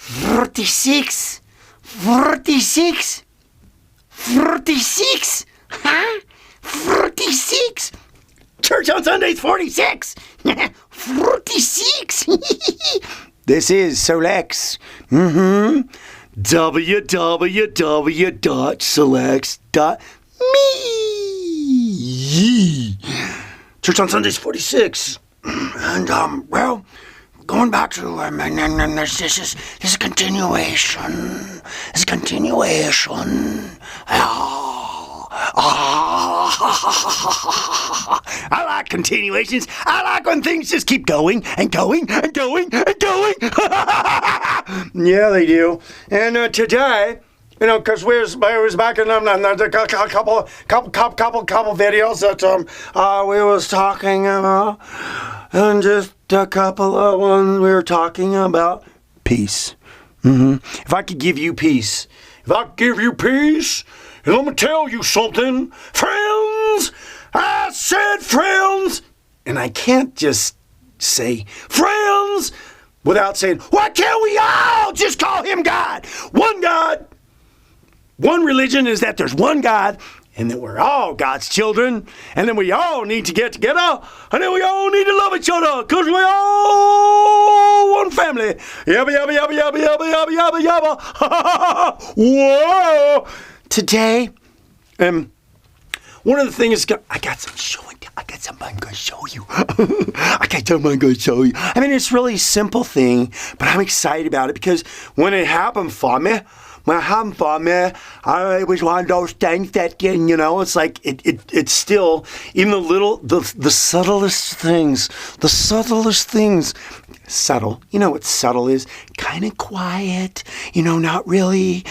46. 46. 46. Huh? 46. Church on Sundays, 46. 46. This is Solex. www.solex.me. Church on Sundays, 46. And, well, going back to, this is a continuation. It's a continuation. I like continuations. I like when things just keep going and going and going and going. Yeah, they do. And today, because we was back in a couple videos that we was talking about, and just a couple of ones we were talking about peace. If I could give you peace, and let me tell you something, friends. I said friends, and I can't just say friends without saying, why can't we all just call him God? One God. One religion is that there's one God, and that we're all God's children, and then we all need to get together, and then we all need to love each other, because we all one family. Yabba, yabba, yabba, yabba, yabba, yabba, yabba, yabba. Whoa! Today, one of the things I got something I'm going to show you. I mean, it's really a simple thing, but I'm excited about it because when it happened for me, it was one of those things that, it's like, it's still, even the subtlest things, subtle, what subtle is? Kind of quiet, not really,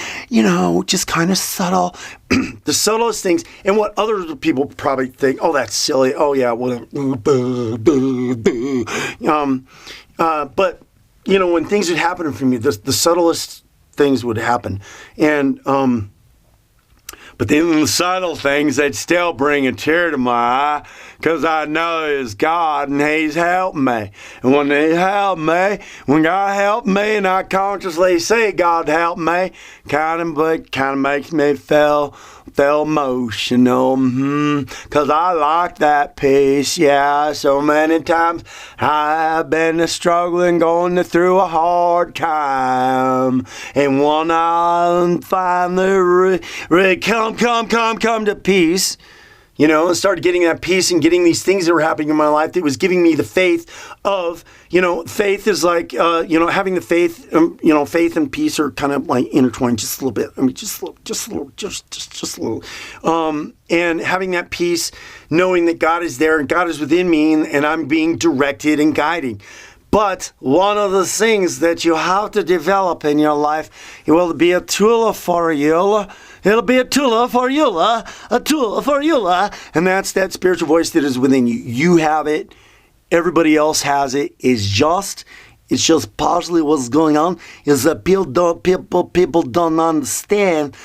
just kind of subtle. The subtlest things, and what other people probably think, oh, that's silly, oh yeah, whatever. But, when things would happen for me, the subtlest things would happen. And, but then the subtle things, they'd still bring a tear to my eye because I know it's God and He's helped me. And when God helped me and I consciously say God helped me, kind of makes me feel emotional. Because I like that peace. Yeah, so many times I've been struggling, going through a hard time. And when I finally come to peace, and started getting that peace and getting these things that were happening in my life that was giving me the faith of, faith is like, having the faith, faith and peace are kind of like intertwined just a little bit. I mean, just a little. And having that peace, knowing that God is there and God is within me and I'm being directed and guiding. But one of the things that you have to develop in your life, it will be a tool for you. It'll be a tool for you, and that's that spiritual voice that is within you. You have it. Everybody else has it. It's just partially what's going on is that people don't understand,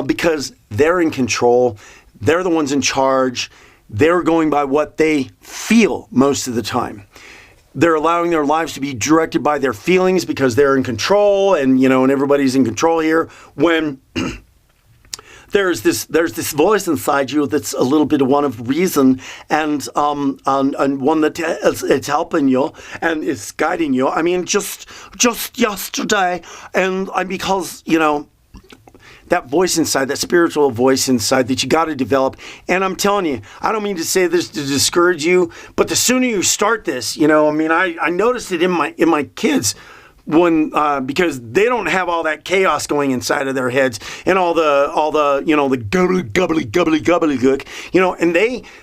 because they're in control. They're the ones in charge. They're going by what they feel most of the time. They're allowing their lives to be directed by their feelings because they're in control, and everybody's in control here. When there's this voice inside you that's a little bit of one of reason and one that it's helping you and it's guiding you. I mean, just yesterday, and because that voice inside, that spiritual voice inside that you got to develop. And I'm telling you, I don't mean to say this to discourage you, but the sooner you start this, I noticed it in my kids. When because they don't have all that chaos going inside of their heads and all the the gobbly, and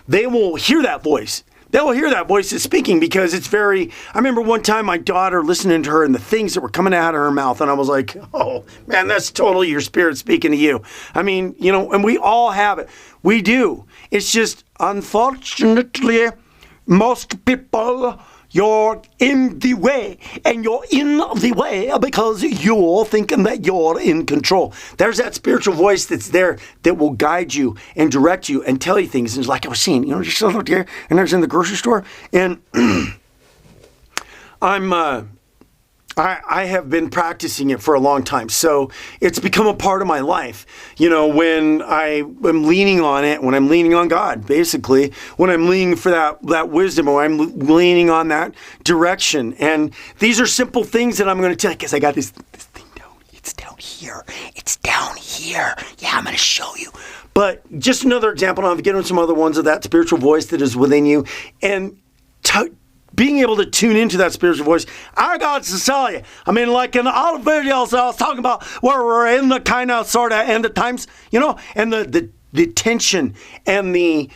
they will hear that voice. They will hear that voice is speaking because it's very. I remember one time my daughter listening to her and the things that were coming out of her mouth, and I was like, oh man, that's totally your spirit speaking to you. I mean, and we all have it. We do. It's just unfortunately most people. You're in the way, and you're in the way because you're thinking that you're in control. There's that spiritual voice that's there that will guide you and direct you and tell you things. And it's like I was saying, just out there, and I was in the grocery store, and I'm I have been practicing it for a long time. So it's become a part of my life. When I am leaning on it, when I'm leaning on God, basically, when I'm leaning for that wisdom, or I'm leaning on that direction. And these are simple things that I'm going to tell you, because I got this thing down. It's down here. It's down here. Yeah, I'm going to show you. But just another example, and I'll get into some other ones of that spiritual voice that is within you. And being able to tune into that spiritual voice, I got to tell you, like in all the videos I was talking about, where we're in the kind of sort of end of times, and the tension and the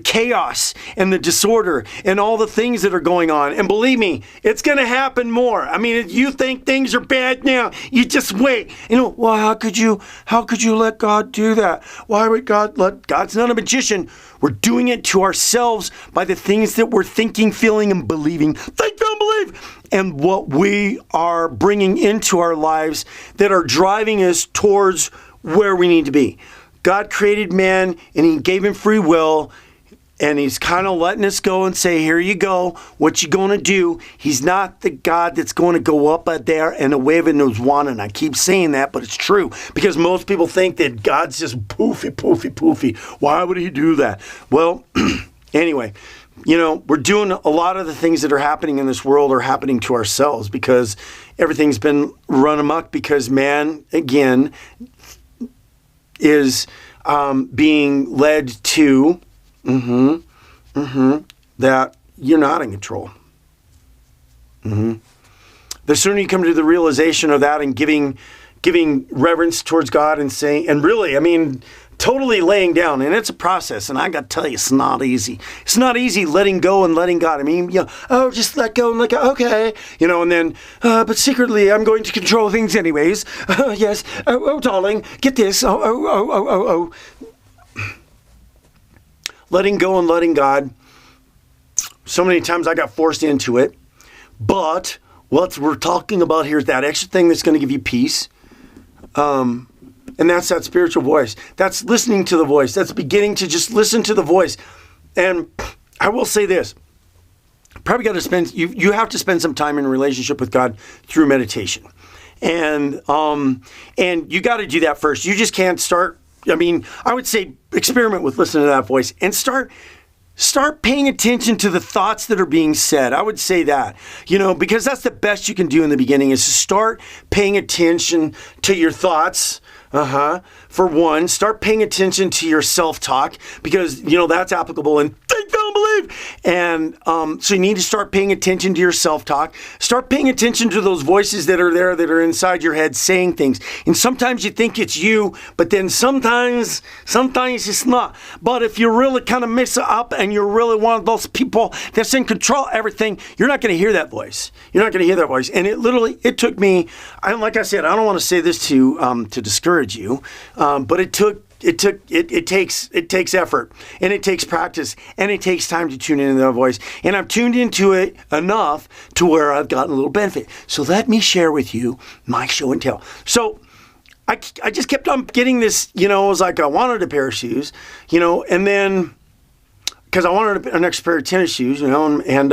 chaos and the disorder and all the things that are going on. And believe me, it's going to happen more. You think things are bad now, you just wait. Well, how could you let God do that? Why would God's not a magician. We're doing it to ourselves by the things that we're thinking, feeling, and believing. Think, feel, and believe. And what we are bringing into our lives that are driving us towards where we need to be. God created man, and he gave him free will, and he's kind of letting us go and say, here you go, what you going to do. He's not the God that's going to go up there and wave a nose wand. And I keep saying that, but it's true, because most people think that God's just poofy. Why would he do that? Well, anyway, we're doing a lot of the things that are happening in this world are happening to ourselves, because everything's been run amok, because man, again, is being led to that you're not in control. The sooner you come to the realization of that and giving reverence towards God and saying, and really, totally laying down, and it's a process, and I got to tell you, it's not easy. It's not easy letting go and letting God. Just let go and let go, okay. And then, but secretly, I'm going to control things anyways. Yes, darling, get this. Letting go and letting God. So many times I got forced into it, but what we're talking about here is that extra thing that's going to give you peace. And that's that spiritual voice. That's listening to the voice. That's beginning to just listen to the voice. And I will say this. Probably got to spend, you have to spend some time in a relationship with God through meditation. And you got to do that first. You just can't start, I would say experiment with listening to that voice and start paying attention to the thoughts that are being said. I would say that, because that's the best you can do in the beginning, is to start paying attention to your thoughts. For one, start paying attention to your self-talk, because, that's applicable in think, feel, and believe. And so you need to start paying attention to your self-talk. Start paying attention to those voices that are there, that are inside your head saying things. And sometimes you think it's you, but then sometimes it's not. But if you really kind of mess up and you're really one of those people that's in control of everything, you're not going to hear that voice. You're not going to hear that voice. And it took me, like I said, I don't want to say this to discourage you, but it takes effort, and it takes practice, and it takes time to tune into that voice. And I've tuned into it enough to where I've gotten a little benefit. So let me share with you my show and tell. So I just kept on getting this, it was like I wanted a pair of shoes, and then, because I wanted an extra pair of tennis shoes, and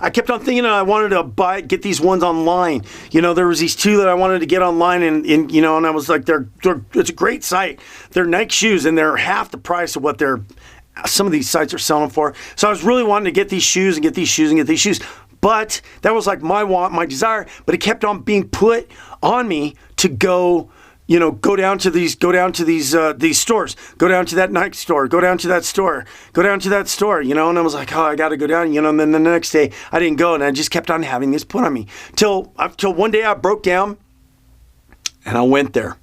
I kept on thinking I wanted to get these ones online. There was these two that I wanted to get online, and I was like, it's a great site. They're Nike shoes, and they're half the price of what some of these sites are selling for. So I was really wanting to get these shoes and get these shoes and get these shoes. But that was like my want, my desire, but it kept on being put on me to go down to these stores, go down to that Nike store, go down to that store, and I was like, oh, I got to go down, and then the next day I didn't go, and I just kept on having this put on me till one day I broke down and I went there.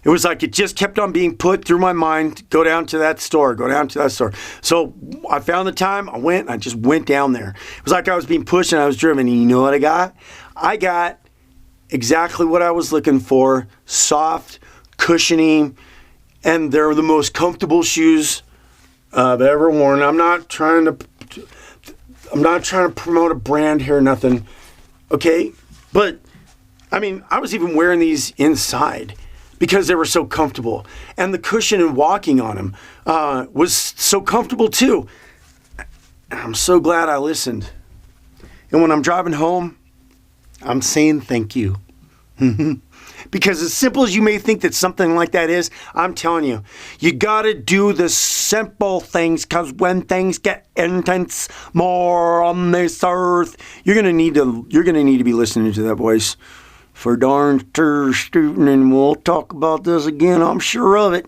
It was like it just kept on being put through my mind, go down to that store. So I found the time, I went, and I just went down there. It was like I was being pushed and I was driven, and you know what I got? I got exactly what I was looking for: soft, cushiony, and they're the most comfortable shoes I've ever worn. I'm not trying to promote a brand here, nothing. Okay? But I was even wearing these inside because they were so comfortable, and the cushion and walking on them was so comfortable too. I'm so glad I listened. And when I'm driving home, I'm saying thank you. Because as simple as you may think that something like that is, I'm telling you, you got to do the simple things, because when things get intense more on this earth, you're going to need to be listening to that voice for darn sure, and we'll talk about this again, I'm sure of it.